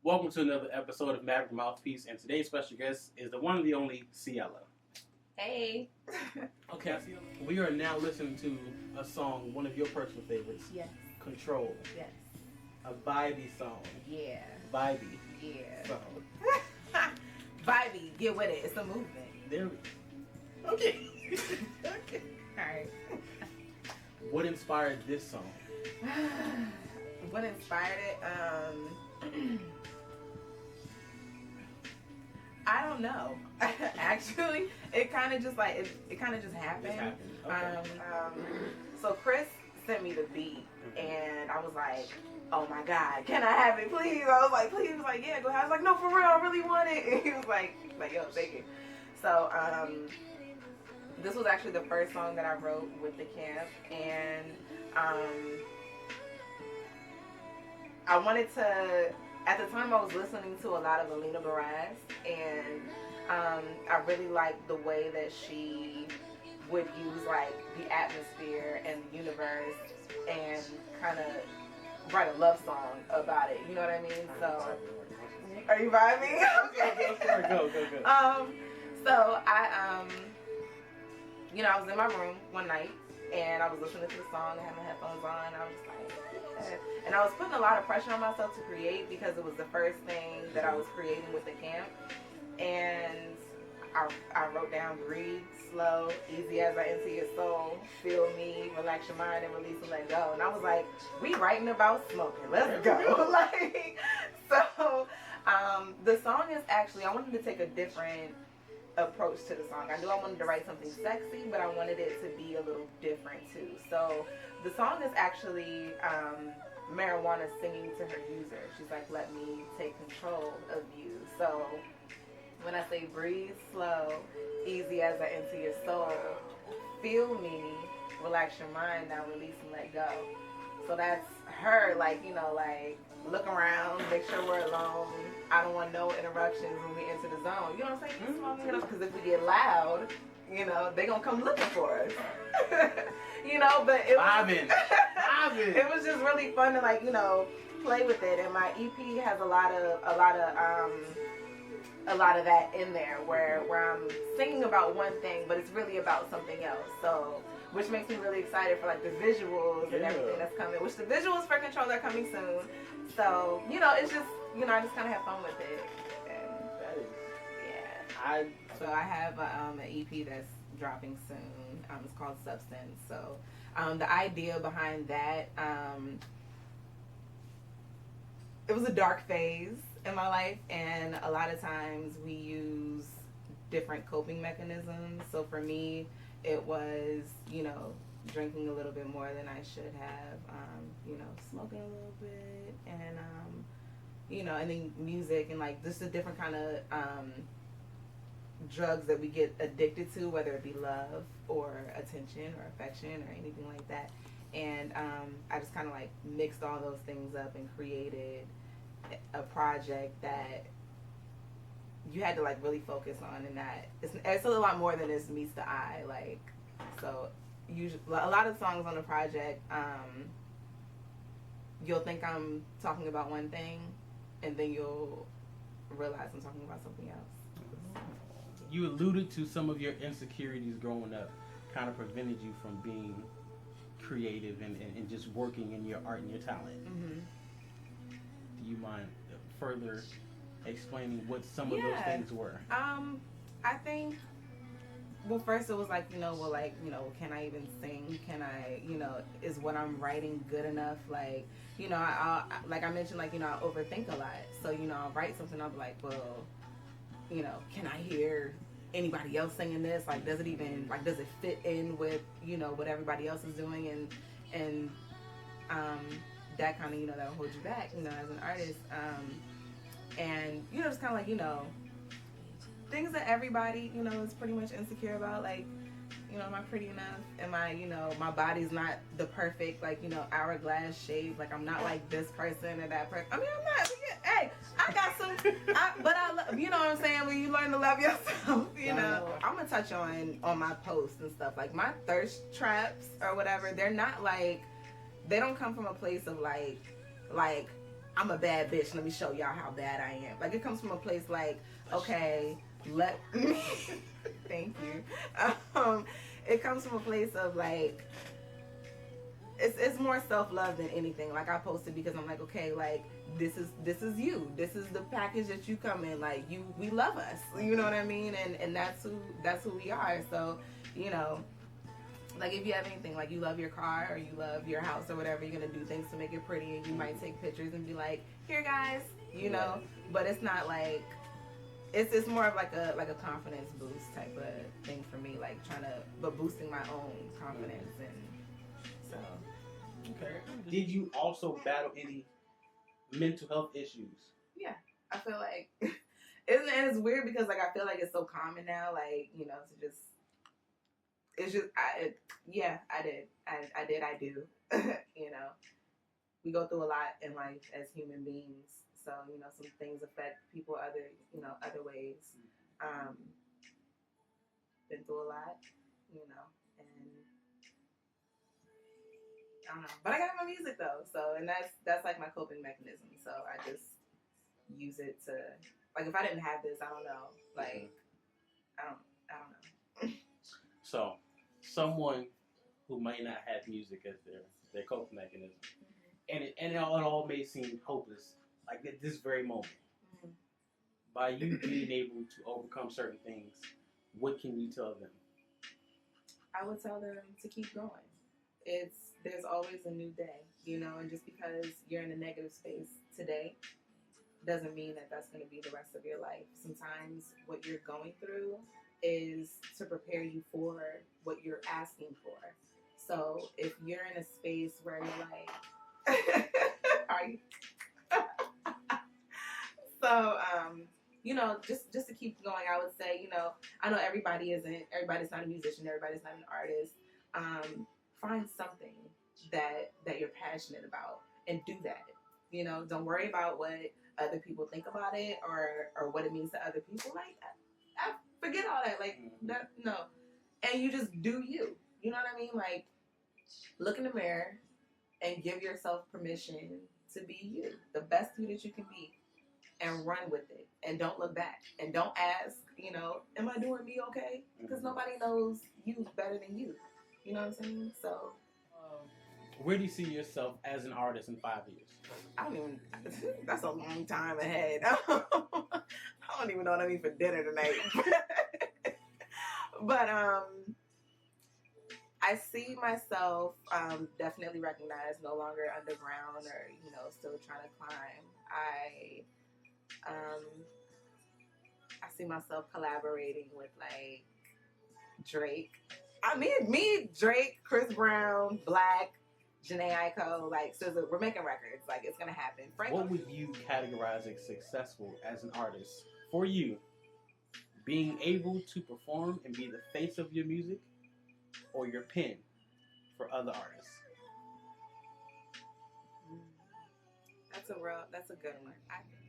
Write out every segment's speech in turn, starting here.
Welcome to another episode of Maverick Mouthpiece, and today's special guest is the one and the only SIXELA. Hey. Okay, we are now listening to a song, one of your personal favorites. Yes. Control. Yes. A vibey song. Yeah. Vibey. Yeah. Song. Vibey, get with it. It's a movement. There we go. Okay. Okay. Alright. What inspired this song? What inspired it? I don't know. Actually, it kind of just like it kind of just happened. Okay. So Chris sent me the beat, and I was like, "Oh my God, can I have it, please?" I was like, "Please." He was like, "Yeah, go ahead." I was like, "No, for real, I really want it." And he was like, "Yo, thank you." So this was actually the first song that I wrote with the camp, and I wanted to. At the time, I was listening to a lot of Alina Baraz, and I really liked the way that she would use like the atmosphere and the universe and kind of write a love song about it. You know what I mean? So, are you vibing? Okay. Go. So I was in my room one night and I was listening to the song. I had my headphones on. I was just like, yeah. And I was putting a lot of pressure on myself to create because it was the first thing that I was creating with the camp. And I wrote down breathe, slow, easy as I enter your soul, feel me, relax your mind and release and let go. And I was like, we writing about smoking, let's go. So the song is actually, I wanted to take a different approach to the song. I knew I wanted to write something sexy, but I wanted it to be a little different too. So the song is actually marijuana singing to her user. She's like, let me take control of you. So when I say breathe slow, easy as I enter your soul, feel me, relax your mind, now release and let go. So that's her, like, look around, make sure we're alone. I don't want no interruptions when we enter the zone. You know what I'm saying? Because if we get loud, they gonna come looking for us. But it was, it was just really fun to play with it. And my EP has a lot of that in there where I'm singing about one thing, but it's really about something else. So, which makes me really excited for the visuals and everything that's coming. Which the visuals for Control are coming soon. So, it's just I just kind of have fun with it. And that is. Yeah. So I have an EP that's dropping soon. It's called Substance. So the idea behind that, it was a dark phase in my life, and a lot of times we use different coping mechanisms. So for me, it was, drinking a little bit more than I should have, smoking a little bit, and, and then music and just a different kind of drugs that we get addicted to, whether it be love or attention or affection or anything like that. And I just kind of mixed all those things up and created a project that you had to really focus on, and that it's a lot more than this meets the eye. So usually a lot of songs on the project, you'll think I'm talking about one thing, and then you'll realize I'm talking about something else. You alluded to some of your insecurities growing up kind of prevented you from being creative and just working in your art and your talent. Mm-hmm. Do you mind further explaining what some of those things were? I think, well, first it was can I even sing? Can I, is what I'm writing good enough? I mentioned, I overthink a lot. So, I'll write something, I'll be like, well, can I hear anybody else singing this? Does it even, does it fit in with, what everybody else is doing? And that kind of, that'll hold you back, as an artist. And, just kind of things that everybody, is pretty much insecure about. Am I pretty enough? Am I, my body's not the perfect, hourglass shape. I'm not this person or that person. I mean, I'm not. Hey, I got some, but I love, you know what I'm saying? When you learn to love yourself, I'm going to touch on my posts and stuff. My thirst traps or whatever, they're not they don't come from a place of I'm a bad bitch. Let me show y'all how bad I am. Like, it comes from a place like, okay, let me. Thank you. It comes from a place of like, it's more self-love than anything. Like, I posted because I'm like, okay, like, this is you. This is the package that you come in. Like, we love us. You know what I mean? And that's who we are. So, you know, like, if you have anything, like, you love your car or you love your house or whatever, you're gonna do things to make it pretty, and you might take pictures and be like, here guys, you know. But it's not like, it's more of like a confidence boost type of thing for me, like but boosting my own confidence. And so, okay. Did you also battle any mental health issues? Yeah, I feel like it's weird because like I feel like it's so common now, like, you know, to just, it's just I do. You know, we go through a lot in life as human beings, so, you know, some things affect people other ways. Been through a lot, you know, and I don't know, but I got my music though, so, and that's like my coping mechanism. So I just use it to, like, if I didn't have this, I don't know, like, I don't know. So, someone who might not have music as their coping mechanism, and it all may seem hopeless, like at this very moment. By you being able to overcome certain things, what can you tell them? I would tell them to keep going. There's always a new day, you know, and just because you're in a negative space today doesn't mean that that's going to be the rest of your life. Sometimes what you're going through is to prepare you for what you're asking for. So if you're in a space where you're like, are you? So, you know, just to keep going, I would say, you know, I know everybody's not a musician, everybody's not an artist. Find something that you're passionate about and do that. You know, don't worry about what other people think about it or what it means to other people. Like, I forget all that. Like, no. And you just do you. You know what I mean? Like, look in the mirror and give yourself permission to be you, the best you that you can be, and run with it. And don't look back. And don't ask, you know, am I doing me okay? Because nobody knows you better than you. You know what I'm saying? So, where do you see yourself as an artist in 5 years? I don't even, that's a long time ahead. I don't even know what I mean for dinner tonight. But I see myself definitely recognized, no longer underground or, you know, still trying to climb. I see myself collaborating with like Drake. Me, Drake, Chris Brown, Black, Janae Aiko, like, so we're making records. Like, it's gonna happen. What would you categorize as successful as an artist for you? Being able to perform and be the face of your music, or your pen for other artists? That's a good one.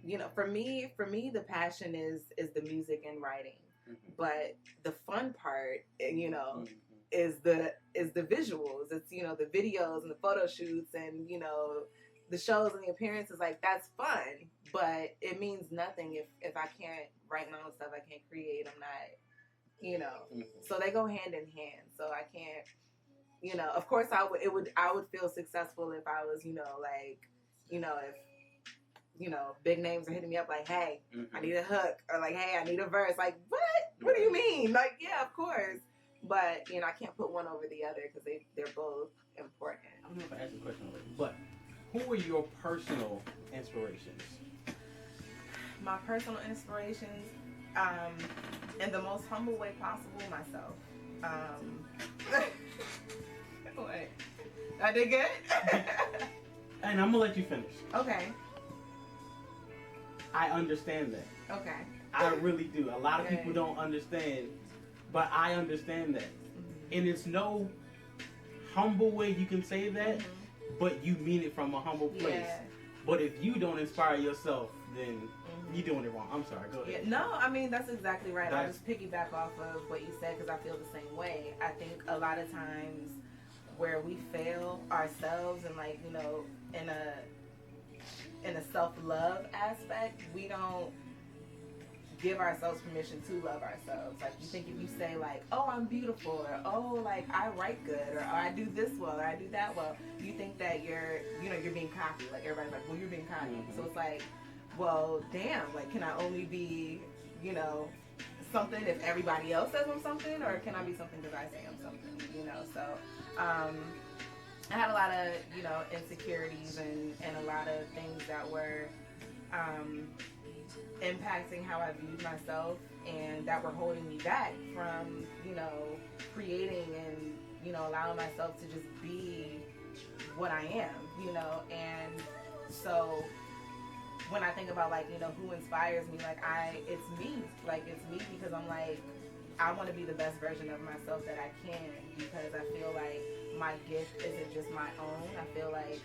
You know, for me, the passion is the music and writing, but the fun part, you know, is the visuals. It's, you know, the videos and the photo shoots and, you know, the shows and the appearances. Like, that's fun, but it means nothing if I can't write my own stuff. I can't create. I'm not, you know. So they go hand in hand. So I can't, you know. Of course, I would feel successful if I was, you know, like, you know, if, you know, big names are hitting me up like, hey, I need a hook, or like, hey, I need a verse. Like, what? What do you mean? Like, yeah, of course. But, you know, I can't put one over the other because they're both important. I don't know if I asked the question already, but who are your personal inspirations? My personal inspirations, in the most humble way possible, myself. What? I did good? And I'm going to let you finish. Okay. I understand that. Okay. I really do. A lot of people don't understand, but I understand that. And it's no humble way you can say that, but you mean it from a humble place. Yeah. But if you don't inspire yourself, then you're doing it wrong. I'm sorry. Go ahead. Yeah, no, I mean, that's exactly right. I'll just piggyback off of what you said because I feel the same way. I think a lot of times where we fail ourselves and, like, you know, in a in a self-love aspect, we don't give ourselves permission to love ourselves. Like, you think if you say like, oh, I'm beautiful, or oh, like I write good, or oh, I do this well, or I do that well, you think that you're being cocky. Like, everybody's like, well, you're being cocky. So it's like, well, damn, like, can I only be, something if everybody else says I'm something, or can I be something because I say I'm something, So I had a lot of, insecurities and a lot of things that were impacting how I viewed myself, and that were holding me back from, creating and, allowing myself to just be what I am, and so when I think about, like, who inspires me, like, it's me because I'm like, I want to be the best version of myself that I can, because I feel like my gift isn't just my own. I feel like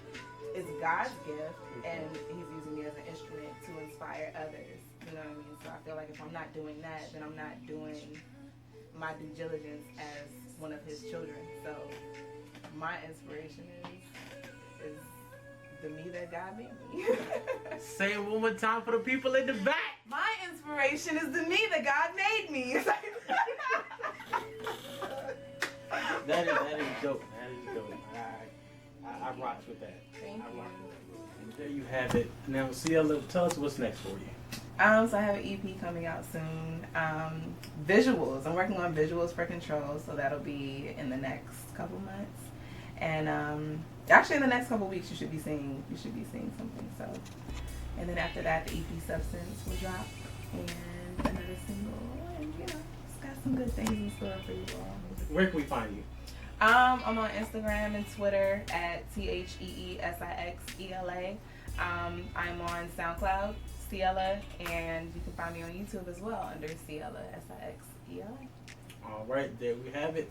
it's God's gift, and he's using me as an instrument to inspire others. You know what I mean? So I feel like if I'm not doing that, then I'm not doing my due diligence as one of his children. So my inspiration is the me that God made me. Say it one more time for the people in the back. My inspiration is the me that God made me. That is dope. That is dope. I rock with that. Thank you. And there you have it. Now, SIXELA, tell us what's next for you. So I have an EP coming out soon. Visuals. I'm working on visuals for Control, so that'll be in the next couple months. And actually, in the next couple weeks, you should be seeing something. So, and then after that, the EP Substance will drop, and another single, and it's got some good things in store for you all. Where can we find you? I'm on Instagram and Twitter at TheeSIXELA. I'm on SoundCloud, SIXELA, and you can find me on YouTube as well under SIXELA, SIXELA. All right, there we have it.